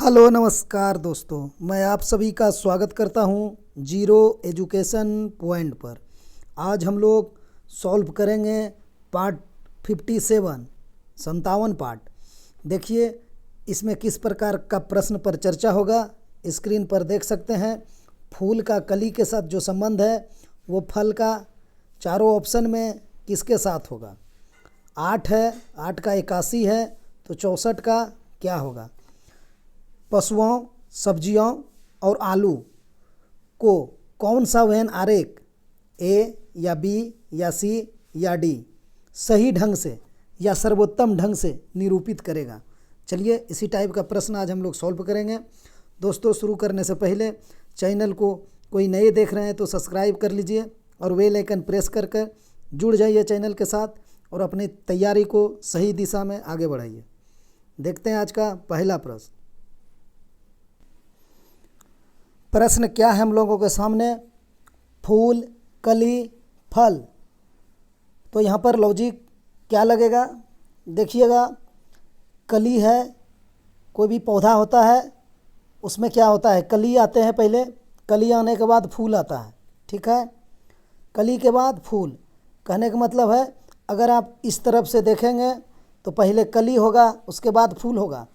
Hello नमस्कार दोस्तों, मैं आप सभी का स्वागत करता हूं जीरो एजुकेशन पॉइंट पर। आज हम लोग सॉल्व करेंगे पार्ट 57 57 पार्ट। देखिए इसमें किस प्रकार का प्रश्न पर चर्चा होगा। स्क्रीन पर देख सकते हैं। फूल का कली के साथ जो संबंध है वो फल का चारों ऑप्शन में किसके साथ होगा। 8 है, 8 का 81 है, तो 64 का क्या होगा। पशुओं, सब्जियों और आलू को कौन सा वेन आरेख ए या बी या सी या डी सही ढंग से या सर्वोत्तम ढंग से निरूपित करेगा। चलिए इसी टाइप का प्रश्न आज हम लोग सॉल्व करेंगे। दोस्तों, शुरू करने से पहले चैनल को कोई नए देख रहे हैं तो सब्सक्राइब कर लीजिए और बेल आइकन प्रेस कर कर जुड़ जाइए चैनल के साथ और अपनी तैयारी को सही दिशा में आगे बढ़ाइए। देखते हैं आज का पहला प्रश्न। प्रश्न क्या है हम लोगों के सामने। फूल, कली, फल। तो यहाँ पर लॉजिक क्या लगेगा, देखिएगा। कली है, कोई भी पौधा होता है उसमें क्या होता है, कली आते हैं पहले, कली आने के बाद फूल आता है। ठीक है, कली के बाद फूल। कहने का मतलब है अगर आप इस तरफ से देखेंगे तो पहले कली होगा उसके बाद फूल होगा।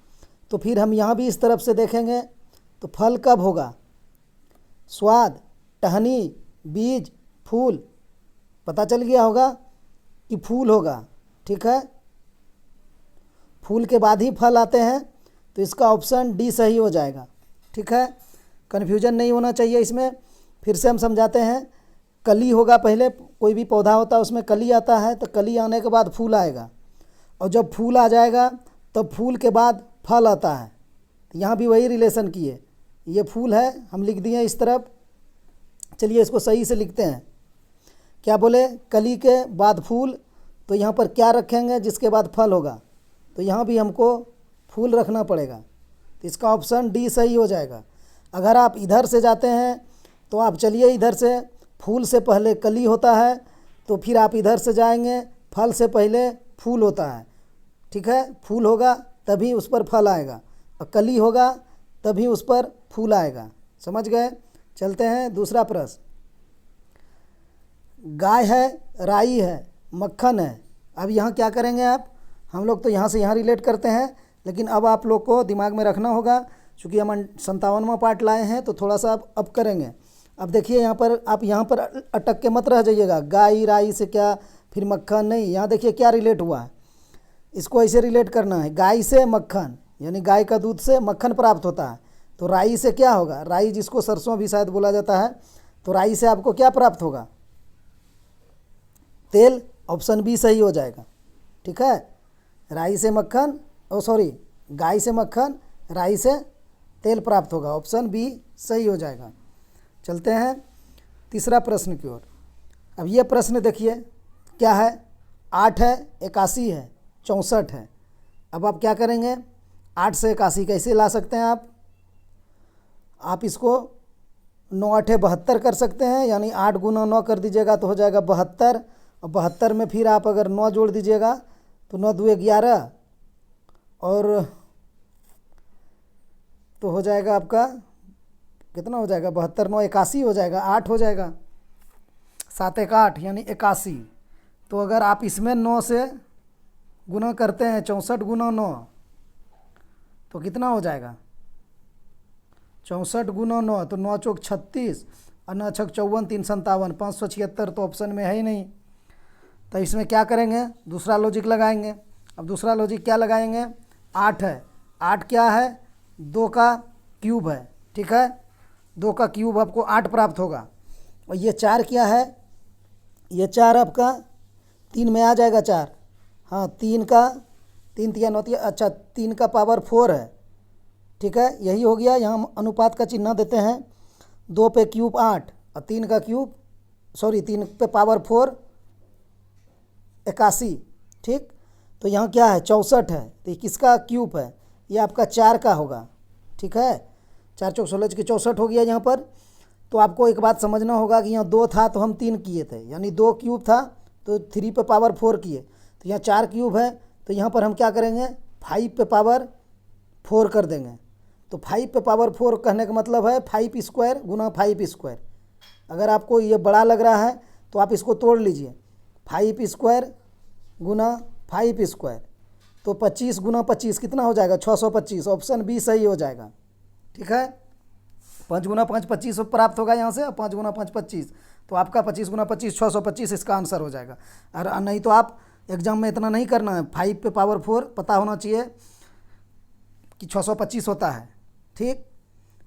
तो फिर हम यहाँ भी इस तरफ से देखेंगे तो फल कब होगा। स्वाद, टहनी, बीज, फूल। पता चल गया होगा कि फूल होगा। ठीक है, फूल के बाद ही फल आते हैं, तो इसका ऑप्शन डी सही हो जाएगा। ठीक है, कन्फ्यूजन नहीं होना चाहिए इसमें। फिर से हम समझाते हैं। कली होगा पहले, कोई भी पौधा होता है उसमें कली आता है, तो कली आने के बाद फूल आएगा और जब फूल आ जाएगा तब फूल के बाद फल आता है। यहाँ भी वही रिलेशन किए। ये फूल है, हम लिख दिए इस तरफ। चलिए इसको सही से लिखते हैं। क्या बोले, कली के बाद फूल, तो यहाँ पर क्या रखेंगे जिसके बाद फल होगा। तो यहाँ भी हमको फूल रखना पड़ेगा, तो इसका ऑप्शन डी सही हो जाएगा। अगर आप इधर से जाते हैं तो आप चलिए इधर से, फूल से पहले कली होता है, तो फिर आप इधर से जाएंगे, फल से पहले फूल होता है। ठीक है, फूल होगा तभी उस पर फल आएगा और कली होगा तभी उस पर फूल आएगा। समझ गए। चलते हैं दूसरा प्रश्न। गाय है, राई है, मक्खन है। अब यहाँ क्या करेंगे आप, हम लोग तो यहाँ से यहाँ रिलेट करते हैं, लेकिन अब आप लोग को दिमाग में रखना होगा क्योंकि हम 57वां पार्ट लाए हैं, तो थोड़ा सा अब करेंगे। अब देखिए यहाँ पर, आप यहाँ पर अटक के मत रह जाइएगा। गाय राई से क्या, फिर मक्खन नहीं। यहाँ देखिए क्या रिलेट हुआ है, इसको ऐसे रिलेट करना है। गाय से मक्खन, यानी गाय का दूध से मक्खन प्राप्त होता है। तो राई से क्या होगा, राई जिसको सरसों भी शायद बोला जाता है, तो राई से आपको क्या प्राप्त होगा, तेल। ऑप्शन बी सही हो जाएगा। ठीक है, राई से मक्खन, गाय से मक्खन, राई से तेल प्राप्त होगा। ऑप्शन बी सही हो जाएगा। चलते हैं तीसरा प्रश्न की ओर। अब ये प्रश्न देखिए क्या है। 8 है, 81 है, 64 है। अब आप क्या करेंगे, 8 से 81 कैसे ला सकते हैं आप इसको 9 8 72 कर सकते हैं, यानी 8 गुना 9 कर दीजिएगा तो हो जाएगा 72, और 72 में फिर आप अगर 9 जोड़ दीजिएगा तो 9 2 11, और तो हो जाएगा आपका कितना हो जाएगा, 72 9 81 हो जाएगा, 8 हो जाएगा, 7 1 8 यानी 81। तो अगर आप इसमें 9 से गुना करते हैं, 64 गुना 9, तो कितना हो जाएगा, 64 गुना 9, तो 9 चौक 36 और 9 छक 54 3 57 576, तो ऑप्शन में है ही नहीं। तो इसमें क्या करेंगे, दूसरा लॉजिक लगाएंगे। अब दूसरा लॉजिक क्या लगाएंगे, 8 है, 8 क्या है, 2 का क्यूब है। ठीक है, 2 का क्यूब आपको 8 प्राप्त होगा। और ये 4 क्या है, ये 4 आपका 3 में आ जाएगा 4। हाँ, 3 का 3 3 9 3, अच्छा 3 का पावर 4 है। ठीक है, यही हो गया। यहाँ हम अनुपात का चिन्ह देते हैं। 2 पे क्यूब 8 और 3 का क्यूब 3 पे पावर 4 81। ठीक, तो यहाँ क्या है, 64 है, तो ये किसका क्यूब है, ये आपका 4 का होगा। ठीक है, 4 चौक 16 की 64 हो गया यहाँ पर। तो आपको एक बात समझना होगा कि यहाँ 2 था तो हम 3 किए थे, यानी 2 क्यूब था तो 3 पे पावर 4 किए। तो यहाँ 4 क्यूब है, तो यहाँ पर हम क्या करेंगे, 5 पे पावर 4 कर देंगे। तो 5 पे पावर 4 कहने का मतलब है 5 स्क्वायर गुना 5 स्क्वायर। अगर आपको ये बड़ा लग रहा है तो आप इसको तोड़ लीजिए, 5 स्क्वायर गुना 5 स्क्वायर, तो 25 गुना 25 कितना हो जाएगा, 625। ऑप्शन बी सही हो जाएगा। ठीक है, 5 गुना 5 25 प्राप्त होगा यहाँ से, 5 गुना 5 25, तो आपका 25 गुना 25 625 इसका आंसर हो जाएगा। और नहीं तो आप एग्जाम में इतना नहीं करना है, 5 पे पावर 4 पता होना चाहिए कि 625 होता है। ठीक,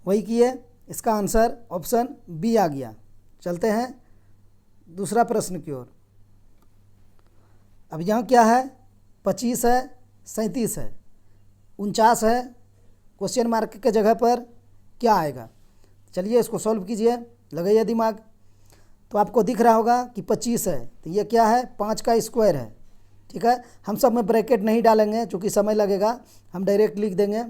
वही किए, इसका आंसर ऑप्शन बी आ गया। चलते हैं दूसरा प्रश्न की ओर। अब यहाँ क्या है, 25 है, 37 है, 49 है, क्वेश्चन मार्क के जगह पर क्या आएगा। चलिए इसको सॉल्व कीजिए, लगाइए दिमाग। तो आपको दिख रहा होगा कि 25 है, तो ये क्या है, 5 का स्क्वायर है। ठीक है, हम सब में ब्रैकेट नहीं डालेंगे क्योंकि समय लगेगा, हम डायरेक्ट लिख देंगे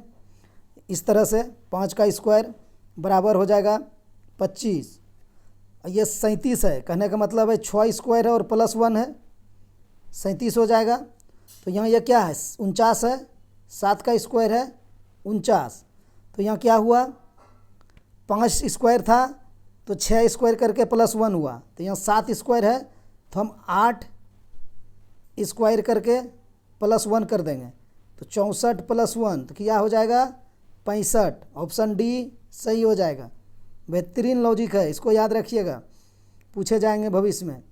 इस तरह से, 5 का स्क्वायर बराबर हो जाएगा 25। ये 37 है, कहने का मतलब है 6 स्क्वायर है और प्लस 1 है, 37 हो जाएगा। तो यहाँ ये क्या है, 49 है, 7 का स्क्वायर है 49, तो यहाँ क्या हुआ, 5 स्क्वायर था तो 6 स्क्वायर करके प्लस 1 हुआ, तो यहाँ 7 स्क्वायर है तो हम 8 स्क्वायर करके प्लस 1 कर देंगे, तो 64 प्लस 1 तो क्या हो जाएगा, 65। ऑप्शन डी सही हो जाएगा। बेहतरीन लॉजिक है, इसको याद रखिएगा, पूछे जाएंगे भविष्य में।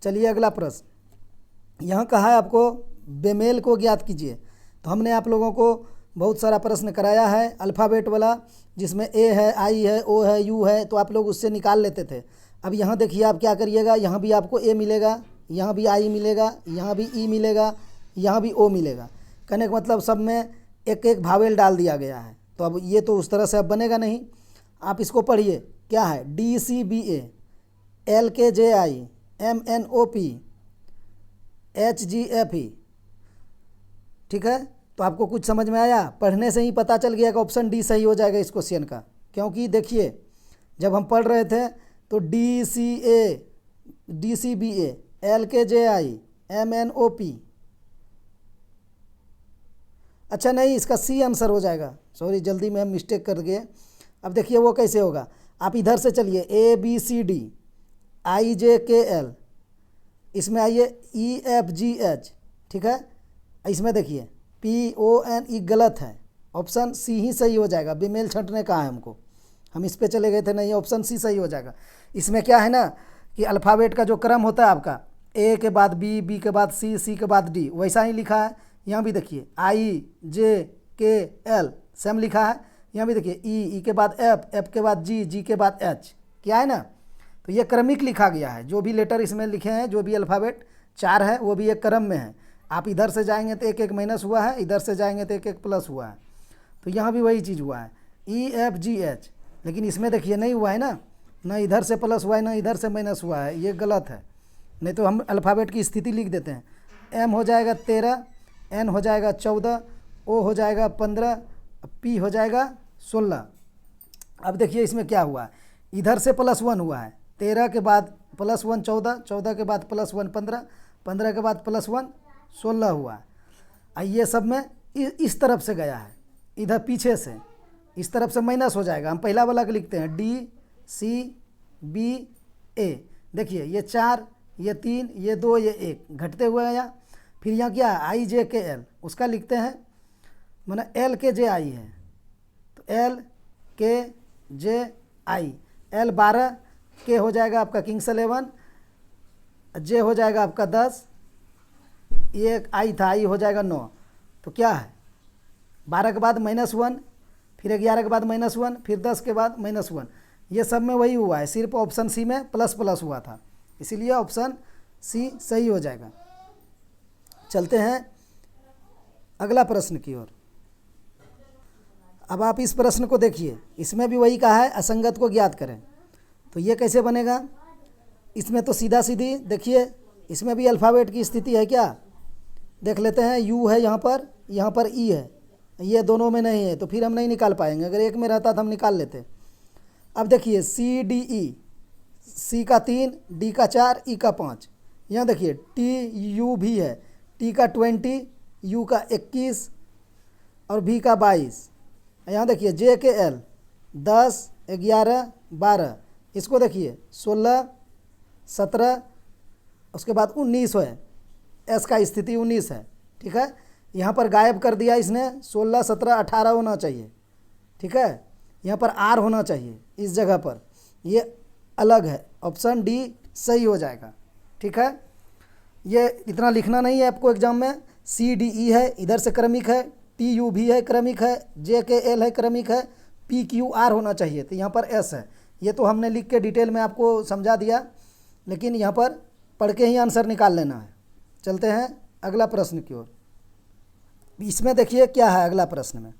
चलिए अगला प्रश्न, यहाँ कहा है आपको बेमेल को ज्ञात कीजिए। तो हमने आप लोगों को बहुत सारा प्रश्न कराया है अल्फ़ाबेट वाला, जिसमें ए है, आई है, ओ है, यू है, तो आप लोग उससे निकाल लेते थे। अब यहाँ देखिए आप क्या करिएगा, यहाँ भी आपको ए मिलेगा, यहाँ भी आई मिलेगा, यहाँ भी ई मिलेगा, यहाँ भी ओ मिलेगा। कहने का मतलब सब में एक एक भावेल डाल दिया गया है। तो अब ये तो उस तरह से अब बनेगा नहीं, आप इसको पढ़िए, क्या है, D C B A, L K J I, M N O P, H G F E. ठीक है, तो आपको कुछ समझ में आया, पढ़ने से ही पता चल गया कि ऑप्शन डी सही हो जाएगा इस क्वेश्चन का। क्योंकि देखिए जब हम पढ़ रहे थे तो D C B A, L K J I, M N O P, अच्छा नहीं, इसका सी आंसर हो जाएगा, सॉरी जल्दी में हम मिस्टेक कर गए। अब देखिए वो कैसे होगा, आप इधर से चलिए, ए बी सी डी, आई जे के एल, इसमें आइए ई एफ जी एच। ठीक है, इसमें देखिए पी ओ एन ई गलत है, ऑप्शन सी ही सही हो जाएगा। बेमेल छंटने का है हमको, हम इस पे चले गए थे, नहीं ऑप्शन सी सही हो जाएगा। इसमें क्या है ना कि अल्फ़ाबेट का जो क्रम होता है आपका, ए के बाद बी, बी के बाद सी, सी के बाद डी, वैसा ही लिखा है। यहाँ भी देखिए आई जे के एल सेम लिखा है, यहाँ भी देखिए ई, ई के बाद एफ, एफ के बाद जी, जी के बाद एच, क्या है ना, तो ये क्रमिक लिखा गया है। जो भी लेटर इसमें लिखे हैं, जो भी अल्फ़ाबेट 4 है, वो भी एक क्रम में है। आप इधर से जाएंगे तो एक एक माइनस हुआ है, इधर से जाएंगे तो एक एक प्लस हुआ है, तो यहाँ भी वही चीज़ हुआ है, ई एफ जी एच। लेकिन इसमें देखिए नहीं हुआ है ना इधर से प्लस हुआ है, ना इधर से माइनस हुआ है, ये गलत है। नहीं तो हम अल्फ़ाबेट की स्थिति लिख देते हैं, एम हो जाएगा 13, एन हो जाएगा 14, ओ हो जाएगा 15, पी हो जाएगा 16। अब देखिए इसमें क्या हुआ है, इधर से प्लस 1 हुआ है, 13 के बाद प्लस 1 14, 14 के बाद प्लस 1 15, 15 के बाद प्लस 1 16 हुआ है। ये सब में इस तरफ से गया है, इधर पीछे से इस तरफ से माइनस हो जाएगा। हम पहला वाला के लिखते हैं, डी सी बी ए, देखिए ये 4, ये 3, ये 2, ये 1 घटते हुए आया। फिर यहाँ क्या है, आई जे के एल, उसका लिखते हैं, माने एल के जे आई है, तो एल के जे आई, एल 12, के हो जाएगा आपका किंग्स 11, जे हो जाएगा आपका 10, ये आई था, आई हो जाएगा 9। तो क्या है, 12 के बाद -1, फिर 11 के बाद -1, फिर 10 के बाद -1, ये सब में वही हुआ है, सिर्फ ऑप्शन सी में प्लस प्लस हुआ था, इसीलिए ऑप्शन सी सही हो जाएगा। चलते हैं अगला प्रश्न की ओर। अब आप इस प्रश्न को देखिए, इसमें भी वही कहा है असंगत को ज्ञात करें। तो ये कैसे बनेगा, इसमें तो सीधा सीधी देखिए, इसमें भी अल्फ़ाबेट की स्थिति है क्या, देख लेते हैं। यू है यहाँ पर ई है, ये दोनों में नहीं है, तो फिर हम नहीं निकाल पाएंगे। अगर एक में रहता तो हम निकाल लेते। अब देखिए सी डी ई, सी का 3, डी का 4, ई का 5। यहाँ देखिए टी यू भी है, टी का 20, यू का 21 और भी का 22। यहाँ देखिए जे के एल 10, 11, 12, इसको देखिए 16, 17, उसके बाद 19 है, एस का स्थिति 19 है। ठीक है, यहाँ पर गायब कर दिया इसने, 16, 17, 18 होना चाहिए। ठीक है, यहाँ पर आर होना चाहिए इस जगह पर, ये अलग है। ऑप्शन डी सही हो जाएगा। ठीक है, ये इतना लिखना नहीं है आपको एग्जाम में। सी डी ई है, इधर से क्रमिक है, टी यू भी है क्रमिक है, जे के एल है क्रमिक है, पी क्यू आर होना चाहिए, तो यहाँ पर एस है। ये तो हमने लिख के डिटेल में आपको समझा दिया, लेकिन यहाँ पर पढ़ के ही आंसर निकाल लेना है। चलते हैं अगला प्रश्न की ओर। इसमें देखिए क्या है अगला प्रश्न में,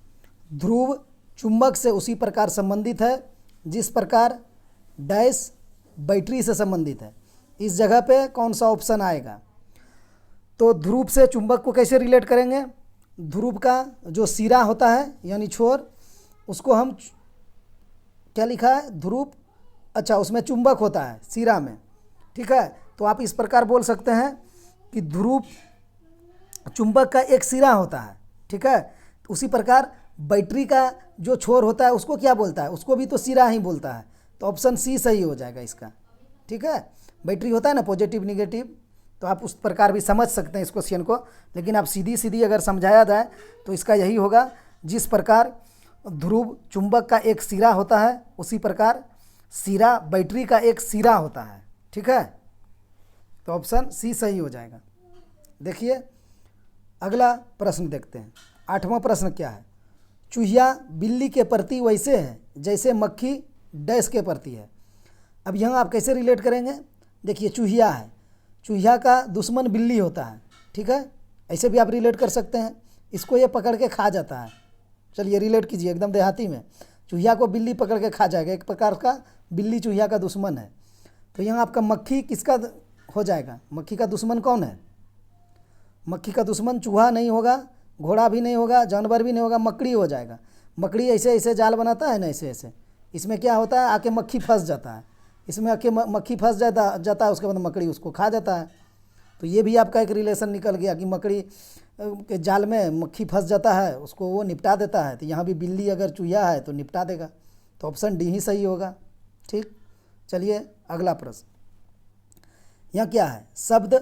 ध्रुव चुंबक से उसी प्रकार संबंधित है जिस प्रकार डैश बैटरी से संबंधित है। इस जगह पे कौन सा ऑप्शन आएगा? तो ध्रुव से चुंबक को कैसे रिलेट करेंगे? ध्रुव का जो सिरा होता है यानी छोर, उसको हम क्या लिखा है? ध्रुव, अच्छा उसमें चुंबक होता है सिरा में। ठीक है, तो आप इस प्रकार बोल सकते हैं कि ध्रुव चुंबक का एक सिरा होता है। ठीक है, तो उसी प्रकार बैटरी का जो छोर होता है उसको क्या बोलता है? उसको भी तो सिरा ही बोलता है। तो ऑप्शन सी सही हो जाएगा इसका। ठीक है, बैटरी होता है ना पॉजिटिव निगेटिव, तो आप उस प्रकार भी समझ सकते हैं इस क्वेश्चन को, लेकिन आप सीधी सीधी अगर समझाया जाए तो इसका यही होगा, जिस प्रकार ध्रुव चुंबक का एक सिरा होता है उसी प्रकार सिरा बैटरी का एक सिरा होता है। ठीक है, तो ऑप्शन सी सही हो जाएगा। देखिए अगला प्रश्न देखते हैं। 8वां प्रश्न क्या है? चूहिया बिल्ली के प्रति वैसे है जैसे मक्खी डैश के प्रति है। अब यहाँ आप कैसे रिलेट करेंगे? देखिए चूहिया है, चूहिया का दुश्मन बिल्ली होता है। ठीक है, ऐसे भी आप रिलेट कर सकते हैं, इसको ये पकड़ के खा जाता है। चलिए रिलेट कीजिए एकदम देहाती में, चूहिया को बिल्ली पकड़ के खा जाएगा, एक प्रकार का बिल्ली चूहिया का दुश्मन है। तो यहाँ आपका मक्खी किसका हो जाएगा? मक्खी का दुश्मन कौन है? मक्खी का दुश्मन चूहा नहीं होगा, घोड़ा भी नहीं होगा, जानवर भी नहीं होगा, मकड़ी हो जाएगा। मकड़ी ऐसे ऐसे जाल बनाता है ना, ऐसे ऐसे, इसमें क्या होता है? आके मक्खी फंस जाता है, इसमें आके मक्खी फंस जाता है, उसके बाद मकड़ी उसको खा जाता है। तो ये भी आपका एक रिलेशन निकल गया कि मकड़ी के जाल में मक्खी फंस जाता है, उसको वो निपटा देता है। तो यहाँ भी बिल्ली अगर चूहिया है तो निपटा देगा, तो ऑप्शन डी ही सही होगा। ठीक, चलिए अगला प्रश्न। यहाँ क्या है? शब्द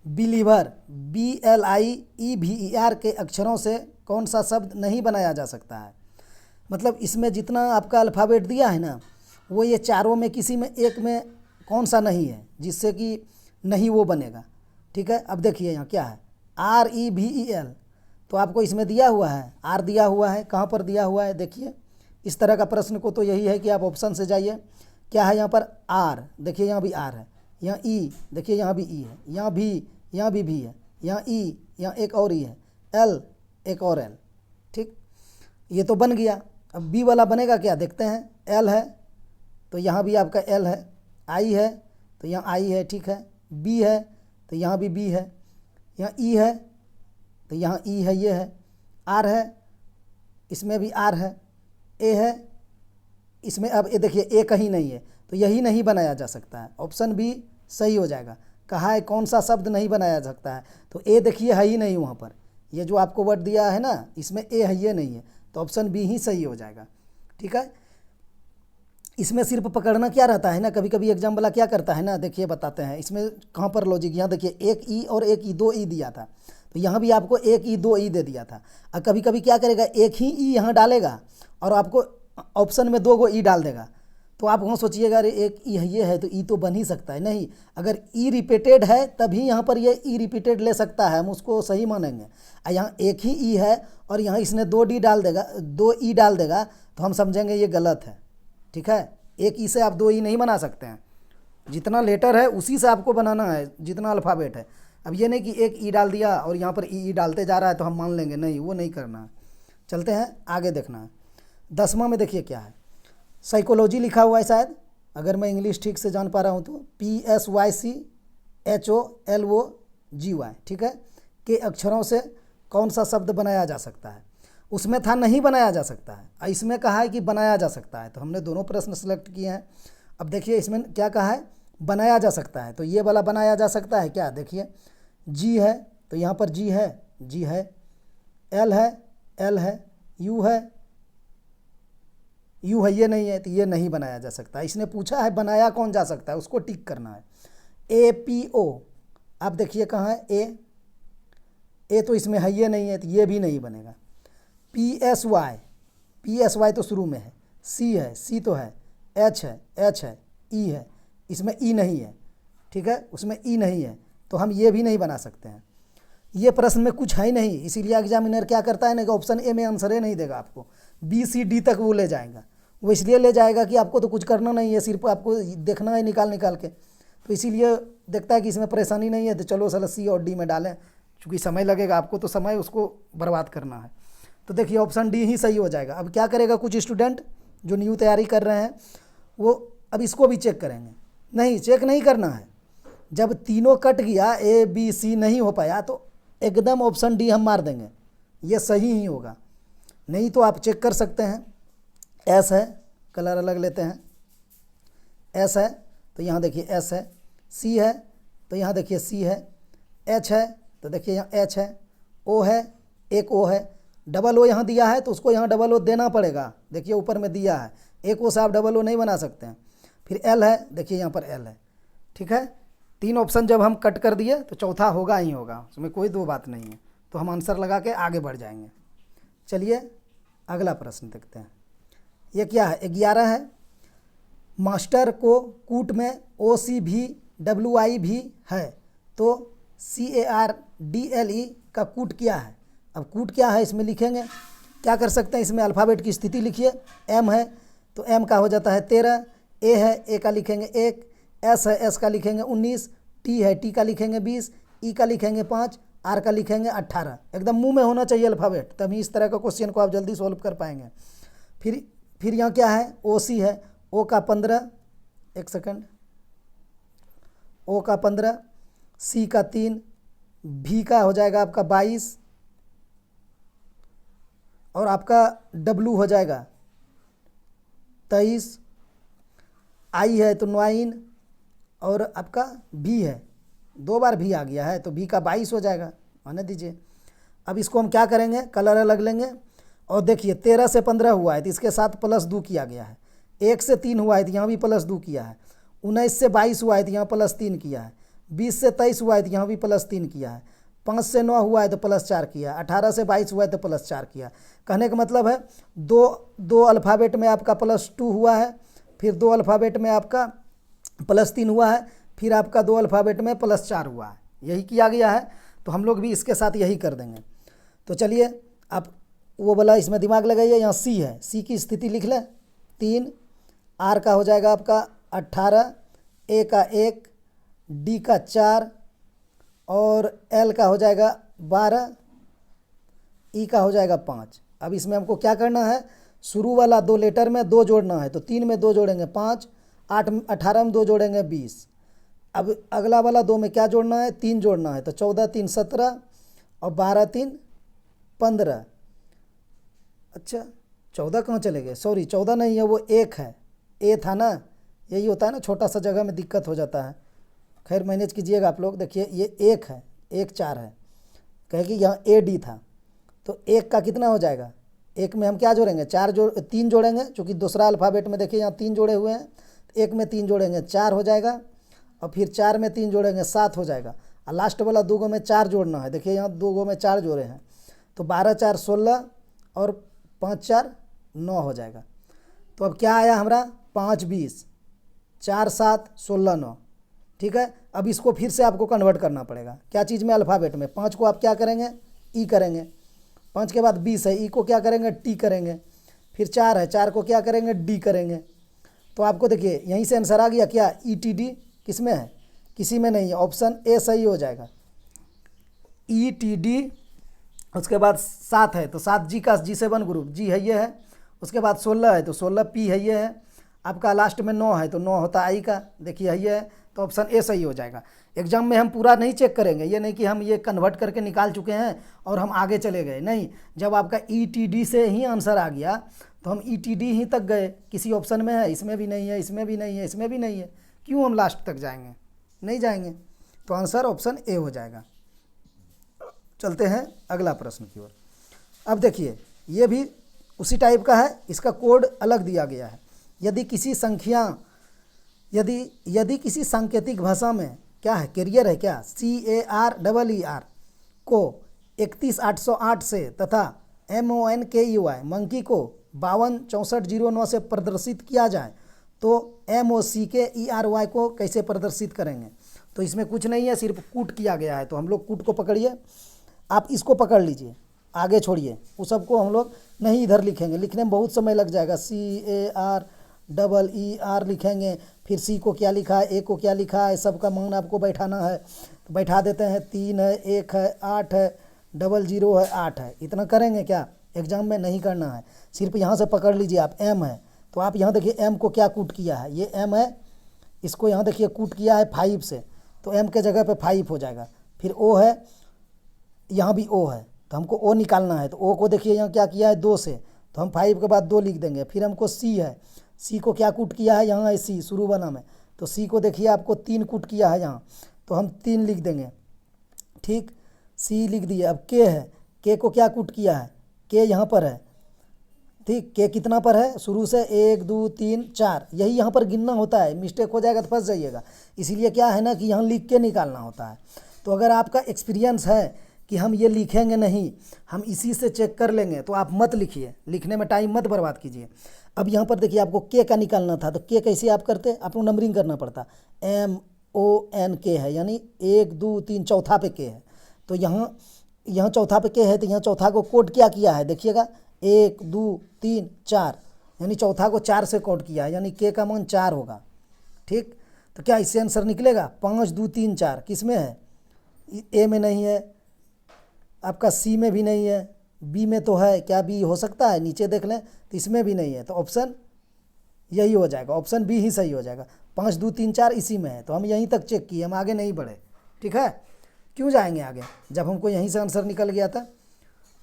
बिलीवर BLIEVER के अक्षरों से कौन सा शब्द नहीं बनाया जा सकता है? मतलब इसमें जितना आपका अल्फ़ाबेट दिया है ना, वो ये चारों में किसी में एक में कौन सा नहीं है जिससे कि नहीं वो बनेगा। ठीक है, अब देखिए यहाँ क्या है? REVEL, तो आपको इसमें दिया हुआ है, आर दिया हुआ है, कहाँ पर दिया हुआ है? देखिए इस तरह का प्रश्न को तो यही है कि आप ऑप्शन से जाइए। क्या है यहाँ पर? आर, देखिए यहाँ भी आर है, यहाँ ई, देखिए यहाँ भी ई है, यहाँ भी है, यहाँ ई, यहाँ एक और ई है, एल, एक और एल। ठीक, ये तो बन गया। अब बी वाला बनेगा क्या? देखते हैं। एल है तो यहाँ भी आपका एल है, आई है तो यहाँ आई है। ठीक है, बी है तो यहाँ भी बी है, यहाँ ई है तो यहाँ ई है, ये है। आर है, इसमें भी आर है। ए है, इसमें अब ये देखिए ए कहीं नहीं है, तो यही नहीं बनाया जा सकता है। ऑप्शन बी सही हो जाएगा। कहा है कौन सा शब्द नहीं बनाया जा सकता है? तो ए देखिए है ही नहीं वहाँ पर, ये जो आपको वर्ड दिया है ना, इसमें ए है, ये नहीं है, तो ऑप्शन बी ही सही हो जाएगा। ठीक है, इसमें सिर्फ पकड़ना क्या रहता है ना, कभी कभी एग्जाम वाला क्या करता है ना, देखिए बताते हैं इसमें कहाँ पर लॉजिक। यहाँ देखिए एक ई और एक ई, दो ई दिया था, तो यहाँ भी आपको एक ई दो ई दे दिया था। और कभी कभी क्या करेगा, एक ही ई यहाँ डालेगा और आपको ऑप्शन में दो गो ई डाल देगा। तो आप वहाँ सोचिएगा अरे एक ई है, ये है तो ई तो बन ही सकता है। नहीं, अगर ई रिपीटेड है तभी यहाँ पर ये ई रिपीटेड ले सकता है, हम उसको सही मानेंगे। और यहाँ एक ही ई है और यहाँ इसने दो डी डाल देगा, दो ई डाल देगा, तो हम समझेंगे ये गलत है। ठीक है, एक ई से आप दो ई नहीं बना सकते हैं, जितना लेटर है उसी से आपको बनाना है, जितना अल्फ़ाबेट है। अब ये नहीं कि एक ई डाल दिया और यहाँ पर ई डालते जा रहा है तो हम मान लेंगे, नहीं वो नहीं करना है। चलते हैं आगे, देखना है 10वां में। देखिए क्या है, साइकोलॉजी लिखा हुआ है शायद, अगर मैं इंग्लिश ठीक से जान पा रहा हूँ तो PSYCHOLOGY। ठीक है, के अक्षरों से कौन सा शब्द बनाया जा सकता है? उसमें था नहीं बनाया जा सकता है, इसमें कहा है कि बनाया जा सकता है, तो हमने दोनों प्रश्न सेलेक्ट किए हैं। अब देखिए इसमें क्या कहा है, बनाया जा सकता है, तो ये वाला बनाया जा सकता है क्या? देखिए जी है तो यहाँ पर जी है, जी है, एल है, एल है, यू है, यू है ये नहीं है, तो ये नहीं बनाया जा सकता। इसने पूछा है बनाया कौन जा सकता है, उसको टिक करना है। APO, आप देखिए कहाँ है ए तो इसमें है ये नहीं है, तो ये भी नहीं बनेगा। PSY तो शुरू में है, C तो है, H है, E है, इसमें E नहीं है, ठीक है, उसमें E नहीं है, तो हम ये भी नहीं बना सकते हैं। ये प्रश्न में कुछ है ही नहीं, इसीलिए एग्जामिनर क्या करता है ना कि ऑप्शन ए में आंसर ए नहीं देगा आपको, B C D तक वो ले जाएगा। वो इसलिए ले जाएगा कि आपको तो कुछ करना नहीं है, सिर्फ आपको देखना है निकाल के, तो इसीलिए देखता है कि इसमें परेशानी नहीं है, तो चलो साला C और D में डालें, चूँकि समय लगेगा आपको, तो समय उसको बर्बाद करना है। तो देखिए ऑप्शन डी ही सही हो जाएगा। अब क्या करेगा कुछ स्टूडेंट जो न्यू तैयारी कर रहे हैं, वो अब इसको भी चेक करेंगे। नहीं, चेक नहीं करना है, जब तीनों कट गया, ABC नहीं हो पाया, तो एकदम ऑप्शन डी हम मार देंगे, ये सही ही होगा। नहीं तो आप चेक कर सकते हैं, S है, कलर अलग लेते हैं, S है तो यहाँ देखिए S है, C है तो यहाँ देखिए C है, H है तो देखिए यहाँ H है, O है, एक O है, डबल O यहाँ दिया है तो उसको यहाँ डबल O देना पड़ेगा, देखिए ऊपर में दिया है, एक O से आप डबल O नहीं बना सकते हैं। फिर L है, देखिए यहाँ पर L है, ठीक है। 3 ऑप्शन जब हम कट कर दिए तो चौथा होगा ही होगा, उसमें कोई दो बात नहीं है, तो हम आंसर लगा के आगे बढ़ जाएंगे। चलिए अगला प्रश्न देखते हैं। ये क्या है, 11 है। मास्टर को कूट में OCVWI भी है, तो CARDLE का कूट क्या है। अब कूट क्या है इसमें लिखेंगे, क्या कर सकते हैं, इसमें अल्फ़ाबेट की स्थिति लिखिए। M है तो M का हो जाता है 13, A है A का लिखेंगे 1, S है S का लिखेंगे 19, T है T का लिखेंगे 20, E का लिखेंगे 5, R का लिखेंगे 18। एकदम मुंह में होना चाहिए अल्फ़ाबेट, तभी इस तरह का क्वेश्चन को आप जल्दी सॉल्व कर पाएंगे। फिर यहाँ क्या है, OC है, O का 15, एक सेकंड, O का 15, C का 3, V का हो जाएगा आपका 22 और आपका W हो जाएगा 23, I है तो 9 और आपका V है, 2 बार V आ गया है तो V का 22 हो जाएगा, आने दीजिए। अब इसको हम क्या करेंगे, कलर अलग लेंगे और देखिए 13 से 15 हुआ है तो इसके साथ +2 किया गया है, 1 से 3 हुआ है तो यहाँ भी +2 किया है, 19 से 22 हुआ है तो यहाँ +3 किया है, 20 से 23 हुआ है तो यहाँ भी +3 किया है, 5 से 9 हुआ है तो +4 किया, 18 से 22 हुआ है तो +4 किया। कहने का मतलब है दो अल्फ़ाबेट में आपका +2 हुआ है, फिर 2 अल्फ़ाबेट में आपका +3 हुआ है, फिर आपका 2 अल्फ़ाबेट में +4 हुआ है, यही किया गया है। तो हम लोग भी इसके साथ यही कर देंगे। तो चलिए आप वो वाला इसमें दिमाग लगाइए। यहाँ C है, C की स्थिति लिख लें 3, R का हो जाएगा आपका 18, A का 1, D का 4 और L का हो जाएगा 12, E का हो जाएगा 5। अब इसमें हमको क्या करना है, शुरू वाला 2 लेटर में 2 जोड़ना है, तो 3 में 2 जोड़ेंगे 5, 18 में 2 जोड़ेंगे 20। अब अगला वाला 2 में क्या जोड़ना है, 3 जोड़ना है, तो 14 3 17 और 12 3 15। अच्छा 14 कहाँ चले गए, सॉरी 14 नहीं है, वो 1 है, A था ना, यही होता है ना, छोटा सा जगह में दिक्कत हो जाता है। खैर मैनेज कीजिएगा आप लोग। देखिए ये 1 है, 1 4 है, कहे कि यहाँ AD था, तो 1 का कितना हो जाएगा, 1 में हम क्या जोड़ेंगे, 3 जोड़ेंगे, चूँकि दूसरा अल्फ़ाबेट में देखिए यहाँ 3 जोड़े हुए हैं, 1 में 3 जोड़ेंगे 4 हो जाएगा, और फिर 4 में 3 जोड़ेंगे 7 हो जाएगा, और लास्ट वाला 2 गो में 4 जोड़ना है, देखिए यहाँ 2 गो में 4 जोड़े हैं, तो 12 4 16 और 5 4 9 हो जाएगा। तो अब क्या आया हमारा, 5 20, 4 7 16 9, ठीक है। अब इसको फिर से आपको कन्वर्ट करना पड़ेगा, क्या चीज़ में, अल्फ़ाबेट में। 5 को आप क्या करेंगे, ई करेंगे, 5 के बाद 20 है, ई को क्या करेंगे, टी करेंगे, फिर 4 है, 4 को क्या करेंगे, डी करेंगे। तो आपको देखिए यहीं से आंसर आ गया क्या, ETD किस में है, किसी में नहीं है, ऑप्शन ए सही हो जाएगा, ETD। उसके बाद 7 है तो 7 G का G7 ग्रुप, G है ये है। उसके बाद 16 है तो 16 P है ये है। आपका लास्ट में 9 है तो 9 होता I का, देखिए है ये है, तो ऑप्शन ए सही हो जाएगा। एग्जाम में हम पूरा नहीं चेक करेंगे, ये नहीं कि हम ये कन्वर्ट करके निकाल चुके हैं और हम आगे चले गए, नहीं। जब आपका ETD से ही आंसर आ गया तो हम ETD ही तक गए, किसी ऑप्शन में है, इसमें भी नहीं है, इसमें भी नहीं है, इसमें भी नहीं है, क्यों हम लास्ट तक जाएंगे, नहीं जाएंगे। तो आंसर ऑप्शन ए हो जाएगा। चलते हैं अगला प्रश्न की ओर। अब देखिए ये भी उसी टाइप का है, इसका कोड अलग दिया गया है। यदि किसी संख्या यदि किसी सांकेतिक भाषा में क्या है, कैरियर है क्या, CAREER को 31808 से तथा MONKEY मंकी को 526409 से प्रदर्शित किया जाए तो MOCKERY को कैसे प्रदर्शित करेंगे। तो इसमें कुछ नहीं है, सिर्फ कूट किया गया है। तो हम लोग कूट को पकड़िए, आप इसको पकड़ लीजिए, आगे छोड़िए, उस सबको हम लोग नहीं इधर लिखेंगे, लिखने में बहुत समय लग जाएगा। CAREER लिखेंगे, फिर C को क्या लिखा है, A को क्या लिखा है, सबका मान आपको बैठाना है। तो बैठा देते हैं, 3 है, 1 है, 8 है, 00 है, 8 है। इतना करेंगे क्या, एग्जाम में नहीं करना है। सिर्फ यहाँ से पकड़ लीजिए आप, M है तो आप यहाँ देखिए M को क्या कूट किया है, ये M है, इसको यहाँ देखिए कूट किया है 5 से, तो M के जगह पे 5 हो जाएगा। फिर O है, यहाँ भी O है, तो हमको O निकालना है। तो O को देखिए यहाँ क्या किया है 2 से, तो हम 5 के बाद 2 लिख देंगे। फिर हमको C है, C को क्या कूट किया है, यहाँ है C शुरू बना में, तो C को देखिए आपको 3 कूट किया है यहाँ, तो हम 3 लिख देंगे। ठीक, C लिख दिए। अब K है, K को क्या कूट किया है, K यहाँ पर है। ठीक, K कितना पर है, शुरू से 1 2 3 4, यही यहाँ पर गिनना होता है, मिस्टेक हो जाएगा तो फंस जाइएगा। इसीलिए क्या है ना कि यहाँ लिख के निकालना होता है। तो अगर आपका एक्सपीरियंस है कि हम ये लिखेंगे नहीं, हम इसी से चेक कर लेंगे, तो आप मत लिखिए, लिखने में टाइम मत बर्बाद कीजिए। अब यहाँ पर देखिए आपको K का निकालना था, तो K कैसे आप करते, आपको नंबरिंग करना पड़ता। MONK है, यानी 1 2 3 चौथा पे K है, तो यहाँ चौथा पे K है, तो यहाँ चौथा को कोड क्या किया है देखिएगा, 1 2 3 4, यानी चौथा को 4 से कोड किया है, यानी K का मान 4 होगा। ठीक, तो क्या इससे आंसर निकलेगा, 5 2 3 4 किस में है, A में नहीं है, आपका C में भी नहीं है, B में तो है, क्या B हो सकता है, नीचे देख लें, तो इसमें भी नहीं है, तो ऑप्शन यही हो जाएगा, ऑप्शन B ही सही हो जाएगा। 5 2 3 4 इसी में है, तो हम यहीं तक चेक किए, हम आगे नहीं बढ़े। ठीक है, क्यों जाएंगे आगे जब हमको यहीं से आंसर निकल गया था।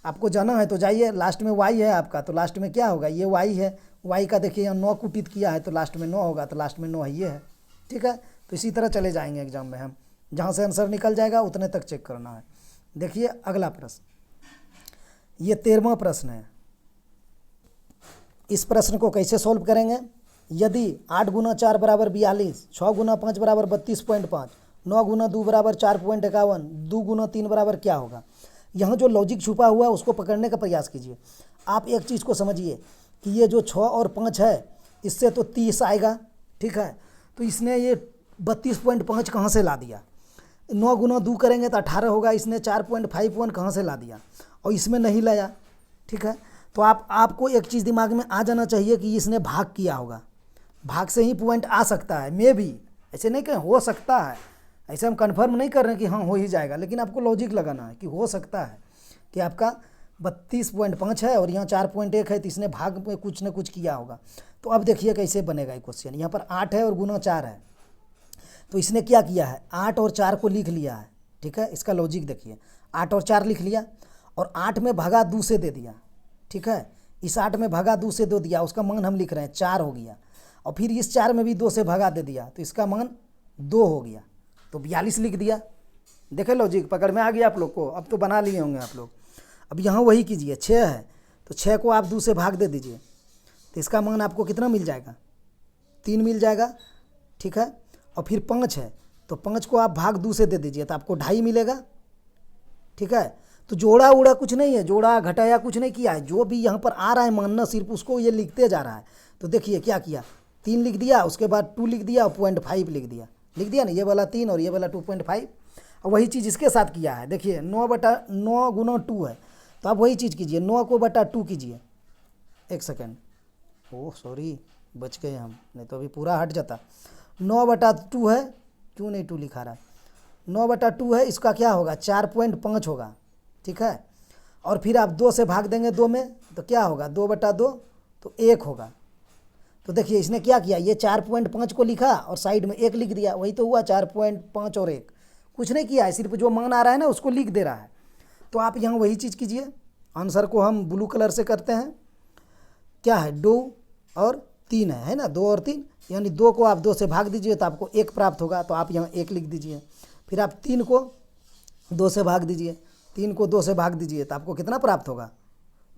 आपको जाना है तो जाइए, लास्ट में Y है आपका, तो लास्ट में क्या होगा, ये Y है, Y का देखिए यहाँ 9 कुटित किया है, तो लास्ट में 9 होगा, तो लास्ट में 9 है, ये है। ठीक है, तो इसी तरह चले जाएंगे एग्जाम में, हम जहाँ से आंसर निकल जाएगा उतने तक चेक करना है। देखिए अगला प्रश्न, ये 13वां प्रश्न है। इस प्रश्न को कैसे सॉल्व करेंगे, यदि 8 गुना 4 बराबर 42, 6 गुना 5 बराबर 32.5, 9 गुना 2 बराबर 4.51, 2 गुना 3 बराबर क्या होगा। यहाँ जो लॉजिक छुपा हुआ है उसको पकड़ने का प्रयास कीजिए। आप एक चीज़ को समझिए कि ये जो 6 और 5 है, इससे तो 30 आएगा। ठीक है, तो इसने ये 32.5 कहाँ से ला दिया, 9 गुना 2 करेंगे तो 18 होगा, इसने 4.51 कहाँ से ला दिया, और इसमें नहीं लाया। ठीक है, तो आपको एक चीज़ दिमाग में आ जाना चाहिए कि इसने भाग किया होगा, भाग से ही पॉइंट आ सकता है, मे भी, ऐसे नहीं कहें हो सकता है, ऐसे हम कंफर्म नहीं कर रहे हैं कि हाँ हो ही जाएगा, लेकिन आपको लॉजिक लगाना है कि हो सकता है कि आपका 32.5 है और यहाँ 4.1 है, तो इसने भाग में कुछ ना कुछ किया होगा। तो अब देखिए कैसे बनेगा ये क्वेश्चन। यहाँ पर 8 है और गुना 4 है, तो इसने क्या किया है, 8 और 4 को लिख लिया है। ठीक है, इसका लॉजिक देखिए, 8 और 4 लिख लिया और 8 में भगा 2 से दे दिया। ठीक है, इस 8 में भगा 2 से 2 दिया, उसका मान हम लिख रहे हैं 4 हो गया, और फिर इस 4 में भी 2 से भगा दे दिया, तो इसका मान 2 हो गया, तो 42 लिख दिया। देखे लॉजिक पकड़ में आ गया आप लोग को, अब तो बना लिए होंगे आप लोग। अब यहाँ वही कीजिए, 6 है तो 6 को आप 2 से भाग दे दीजिए, तो इसका मान आपको कितना मिल जाएगा, 3 मिल जाएगा। ठीक है, और फिर 5 है तो 5 को आप भाग 2 से दे दीजिए, तो आपको 2.5 मिलेगा। ठीक है, तो जोड़ा उड़ा कुछ नहीं है, जोड़ा घटाया कुछ नहीं किया है, जो भी यहाँ पर आ रहा है मानना सिर्फ उसको ये लिखते जा रहा है। तो देखिए क्या किया, 3 लिख दिया, उसके बाद 2 लिख दिया और 0.5 लिख दिया ना, ये वाला 3 और ये वाला 2.5। और वही चीज़ इसके साथ किया है, देखिए 9 गुना 2 है, तो आप वही चीज़ कीजिए, 9 को बटा 2 कीजिए। एक सेकेंड, ओह सॉरी बच गए हम, नहीं तो अभी पूरा हट जाता। 9 बटा 2 है, क्यों नहीं 2 लिखा रहा, 9 बटा 2 है, इसका क्या होगा 4.5 होगा। ठीक है, और फिर आप 2 से भाग देंगे 2 में, तो क्या होगा 2 बटा 2 तो 1 होगा। तो देखिए इसने क्या किया, ये 4.5 को लिखा और साइड में 1 लिख दिया, वही तो हुआ 4.5 और 1, कुछ नहीं किया है, सिर्फ जो मान आ रहा है ना उसको लिख दे रहा है। तो आप यहाँ वही चीज़ कीजिए, आंसर को हम ब्लू कलर से करते हैं, क्या है 2 और 3 है ना, 2 और 3, यानी 2 को आप 2 से भाग दीजिए तो आपको 1 प्राप्त होगा, तो आप यहाँ 1 लिख दीजिए। फिर आप 3 को 2 से भाग दीजिए, 3 को 2 से भाग दीजिए तो आपको कितना प्राप्त होगा,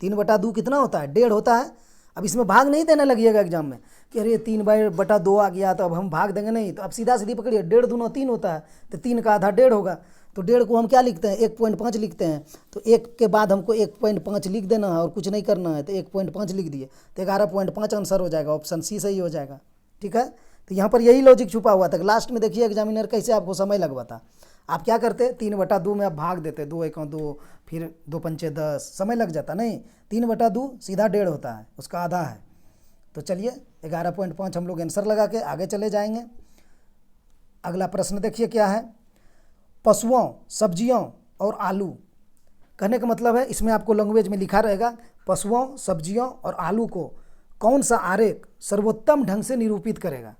3/2 कितना होता है? 1.5 होता है। अब इसमें भाग नहीं देने लगिएगा एग्जाम में कि अरे 3/2 आ गया तो अब हम भाग देंगे, नहीं। तो अब सीधा सीधी पकड़िए, 1.5 दूना 3 होता है, तो 3 का आधा 1.5 होगा। तो 1.5 को हम क्या लिखते हैं? 1.5 लिखते हैं। तो 1 के बाद हमको 1.5 लिख देना है और कुछ नहीं करना है, तो 1.5 लिख दिए, तो 11.5 आंसर हो जाएगा। ऑप्शन सी सही हो जाएगा। ठीक है, तो यहाँ पर यही लॉजिक छुपा हुआ था। लास्ट में देखिए एग्जामिनर कैसे आपको समय लगवाता। आप क्या करते? 3/2 में आप भाग देते, 2 1 2, फिर 2 5 10, समय लग जाता। नहीं, 3/2 सीधा 1.5 होता है, उसका आधा है। तो चलिए 11.5 हम लोग आंसर लगा के आगे चले जाएंगे। अगला प्रश्न देखिए क्या है। पशुओं, सब्जियों और आलू, कहने का मतलब है इसमें आपको लैंग्वेज में लिखा रहेगा, पशुओं, सब्जियों और आलू को कौन सा आरेख सर्वोत्तम ढंग से निरूपित करेगा।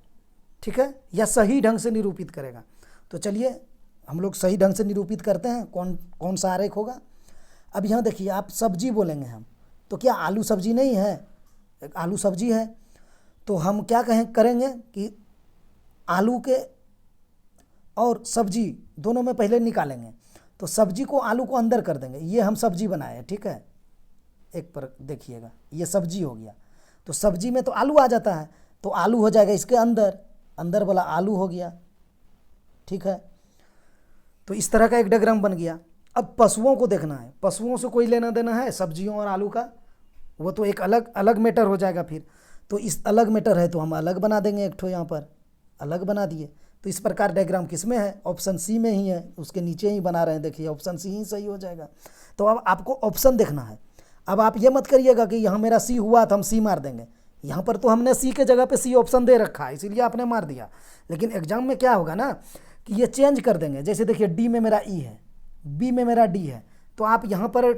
ठीक है, या सही ढंग से निरूपित करेगा। तो चलिए हम लोग सही ढंग से निरूपित करते हैं, कौन सा आरेख होगा। अब यहाँ देखिए, आप सब्जी बोलेंगे हम, तो क्या आलू सब्जी नहीं है? एक आलू सब्जी है। तो हम क्या करेंगे कि आलू के और सब्जी दोनों में पहले निकालेंगे। तो सब्जी को, आलू को अंदर कर देंगे, ये हम सब्जी बनाए हैं। ठीक है, एक पर देखिएगा, ये सब्जी हो गया। तो सब्जी में तो आलू आ जाता है, तो आलू हो जाएगा इसके अंदर, अंदर वाला आलू हो गया। ठीक है, तो इस तरह का एक डायग्राम बन गया। अब पशुओं को देखना है, पशुओं से कोई लेना देना है सब्जियों और आलू का, वो तो एक अलग अलग मैटर हो जाएगा फिर। तो इस अलग मैटर है तो हम अलग बना देंगे, एक ठो यहाँ पर अलग बना दिए। तो इस प्रकार डायग्राम किस में है? ऑप्शन सी में ही है, उसके नीचे ही बना रहे हैं। देखिए ऑप्शन सी ही सही हो जाएगा। तो अब आपको ऑप्शन देखना है। अब आप ये मत करिएगा कि यहाँ मेरा सी हुआ तो हम सी मार देंगे। यहाँ पर तो हमने सी के जगह पे सी ऑप्शन दे रखा है, इसीलिए आपने मार दिया। लेकिन एग्जाम में क्या होगा ना कि ये चेंज कर देंगे। जैसे देखिए डी में मेरा ई है, बी में मेरा डी है, तो आप यहाँ पर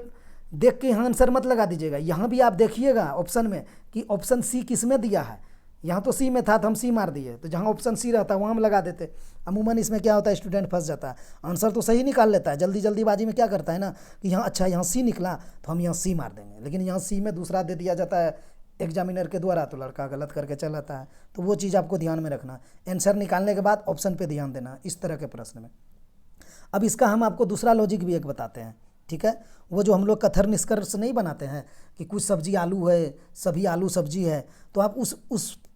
देख के यहाँ आंसर मत लगा दीजिएगा। यहाँ भी आप देखिएगा ऑप्शन में कि ऑप्शन सी किस में दिया है। यहाँ तो सी में था तो हम सी मार दिए, तो जहाँ ऑप्शन सी रहता है वहाँ हम लगा देते। अमूमन इसमें क्या होता है, स्टूडेंट फंस जाता है, आंसर तो सही निकाल लेता है, जल्दीबाजी में क्या करता है ना कि यहाँ अच्छा यहाँ सी निकला तो हम यहाँ सी मार देंगे, लेकिन यहाँ सी में दूसरा दे दिया जाता है एग्जामिनर के द्वारा, तो लड़का गलत करके चल आता है। तो वो चीज़ आपको ध्यान में रखना, आंसर निकालने के बाद ऑप्शन पर ध्यान देना इस तरह के प्रश्न में। अब इसका हम आपको दूसरा लॉजिक भी एक बताते हैं। ठीक है, वो जो हम लोग कथन निष्कर्ष नहीं बनाते हैं कि कुछ सब्जी आलू है, सभी आलू सब्जी है, तो आप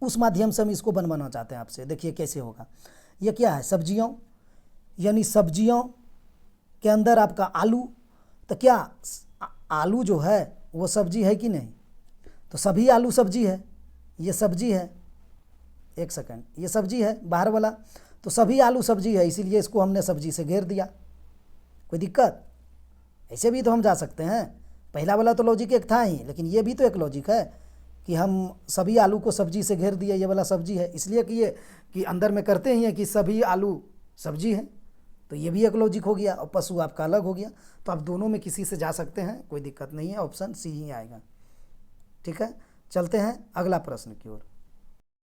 उस माध्यम से हम इसको बनवाना चाहते हैं आपसे। देखिए कैसे होगा। ये क्या है? सब्जियों, यानी सब्जियों के अंदर आपका आलू, तो क्या आलू जो है वो सब्जी है कि नहीं? तो सभी आलू सब्जी है, ये सब्जी है। एक सेकंड, ये सब्जी है बाहर वाला, तो सभी आलू सब्जी है, इसीलिए इसको हमने सब्जी से घेर दिया। कोई दिक्कत? ऐसे भी तो हम जा सकते हैं। पहला वाला तो लॉजिक एक था ही, लेकिन ये भी तो एक लॉजिक है कि हम सभी आलू को सब्जी से घेर दिया, ये वाला सब्जी है, इसलिए कि ये कि अंदर में करते ही हैं कि सभी आलू सब्जी है, तो ये भी एक लॉजिक हो गया। और पशु आपका अलग हो गया। तो आप दोनों में किसी से जा सकते हैं, कोई दिक्कत नहीं है, ऑप्शन सी ही आएगा। ठीक है, चलते हैं अगला प्रश्न की ओर।